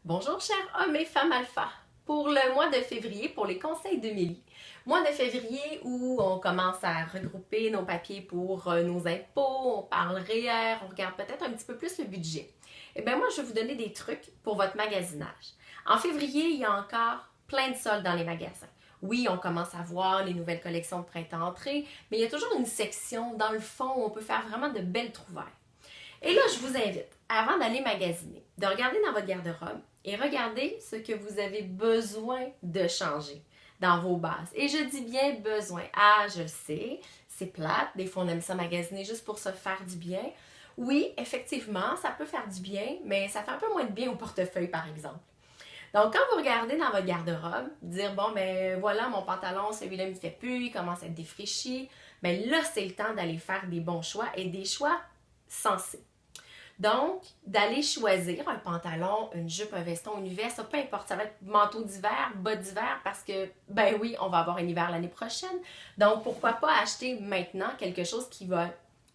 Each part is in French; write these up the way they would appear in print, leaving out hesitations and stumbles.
Bonjour chers hommes et femmes alpha. Pour le mois de février, pour les conseils d'Émilie, mois de février où on commence à regrouper nos papiers pour nos impôts, on parle REER, on regarde peut-être un petit peu plus le budget. Eh bien moi, je vais vous donner des trucs pour votre magasinage. En février, il y a encore plein de soldes dans les magasins. Oui, on commence à voir les nouvelles collections de printemps entrées, mais il y a toujours une section dans le fond où on peut faire vraiment de belles trouvailles. Et là, je vous invite, avant d'aller magasiner, de regarder dans votre garde-robe et regarder ce que vous avez besoin de changer dans vos bases. Et je dis bien besoin. Ah, je sais, c'est plate. Des fois, on aime ça magasiner juste pour se faire du bien. Oui, effectivement, ça peut faire du bien, mais ça fait un peu moins de bien au portefeuille, par exemple. Donc, quand vous regardez dans votre garde-robe, dire, bon, ben voilà, mon pantalon, celui-là ne me fait plus, il commence à être défraîchi, bien là, c'est le temps d'aller faire des bons choix et des choix sensés. Donc, d'aller choisir un pantalon, une jupe, un veston, une veste, peu importe, ça va être manteau d'hiver, bas d'hiver, parce que, ben oui, on va avoir un hiver l'année prochaine. Donc, pourquoi pas acheter maintenant quelque chose qui va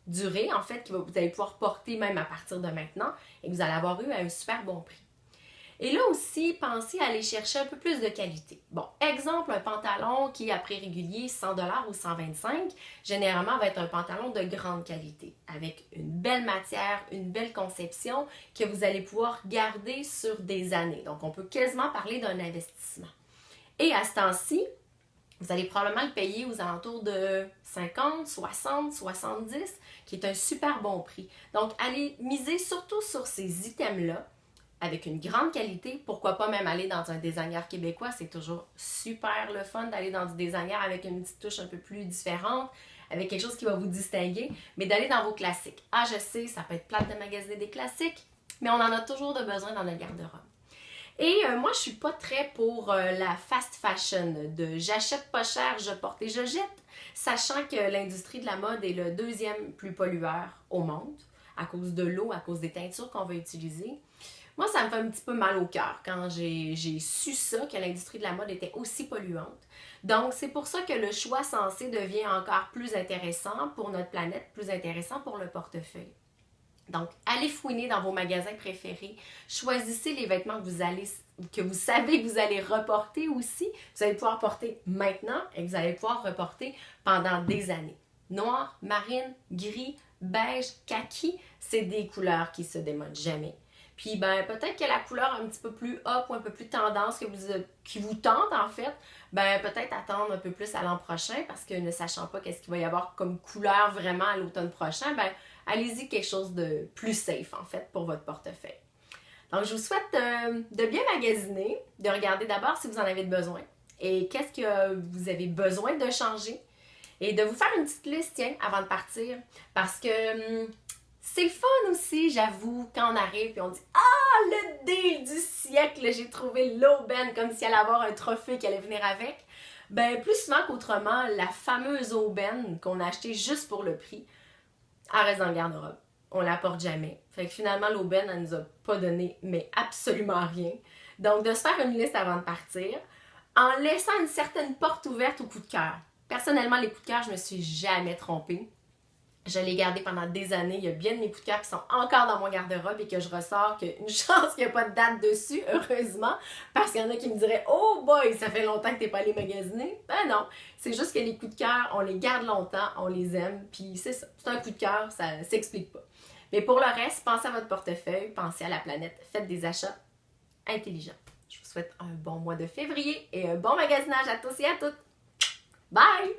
durer, en fait, vous allez pouvoir porter même à partir de maintenant et que vous allez avoir eu à un super bon prix. Et là aussi, pensez à aller chercher un peu plus de qualité. Bon, exemple, un pantalon qui, à prix régulier, 100$ ou 125$, généralement va être un pantalon de grande qualité, avec une belle matière, une belle conception que vous allez pouvoir garder sur des années. Donc, on peut quasiment parler d'un investissement. Et à ce temps-ci, vous allez probablement le payer aux alentours de 50, 60, 70, qui est un super bon prix. Donc, allez miser surtout sur ces items-là avec une grande qualité. Pourquoi pas même aller dans un designer québécois? C'est toujours super le fun d'aller dans du designer avec une petite touche un peu plus différente, avec quelque chose qui va vous distinguer, mais d'aller dans vos classiques. Ah, je sais, ça peut être plate de magasiner des classiques, mais on en a toujours de besoin dans notre garde-robe. Et moi, je suis pas très pour la fast fashion, de j'achète pas cher, je porte et je jette, sachant que l'industrie de la mode est le deuxième plus pollueur au monde, à cause de l'eau, à cause des teintures qu'on va utiliser. Moi, ça me fait un petit peu mal au cœur quand j'ai su ça, que l'industrie de la mode était aussi polluante. Donc, c'est pour ça que le choix sensé devient encore plus intéressant pour notre planète, plus intéressant pour le portefeuille. Donc, allez fouiner dans vos magasins préférés. Choisissez les vêtements que vous savez que vous allez reporter aussi. Vous allez pouvoir porter maintenant et que vous allez pouvoir reporter pendant des années. Noir, marine, gris, beige, kaki, c'est des couleurs qui se démodent jamais. Puis ben peut-être que la couleur un petit peu plus up ou un peu plus tendance qui vous tente en fait, ben peut-être attendre un peu plus à l'an prochain parce que ne sachant pas qu'est-ce qu'il va y avoir comme couleur vraiment à l'automne prochain, ben allez-y quelque chose de plus safe en fait pour votre portefeuille. Donc je vous souhaite de bien magasiner, de regarder d'abord si vous en avez besoin et qu'est-ce que vous avez besoin de changer et de vous faire une petite liste, tiens, avant de partir parce que c'est le fun aussi, j'avoue, quand on arrive et on dit ah, le deal du siècle, j'ai trouvé l'aubaine comme si elle allait avoir un trophée qui allait venir avec. Ben, plus souvent qu'autrement, la fameuse aubaine qu'on a achetée juste pour le prix, elle reste dans le garde-robe. On la porte jamais. Fait que finalement, l'aubaine, elle nous a pas donné, mais absolument rien. Donc, de se faire une liste avant de partir, en laissant une certaine porte ouverte au coup de cœur. Personnellement, les coups de cœur, je me suis jamais trompée. Je l'ai gardé pendant des années. Il y a bien de mes coups de cœur qui sont encore dans mon garde-robe et que je ressors, qu'une chance qu'il n'y a pas de date dessus, heureusement, parce qu'il y en a qui me diraient « Oh boy, ça fait longtemps que tu n'es pas allé magasiner. » Ben non, c'est juste que les coups de cœur, on les garde longtemps, on les aime, puis c'est ça. C'est un coup de cœur, ça s'explique pas. Mais pour le reste, pensez à votre portefeuille, pensez à la planète, faites des achats intelligents. Je vous souhaite un bon mois de février et un bon magasinage à tous et à toutes. Bye!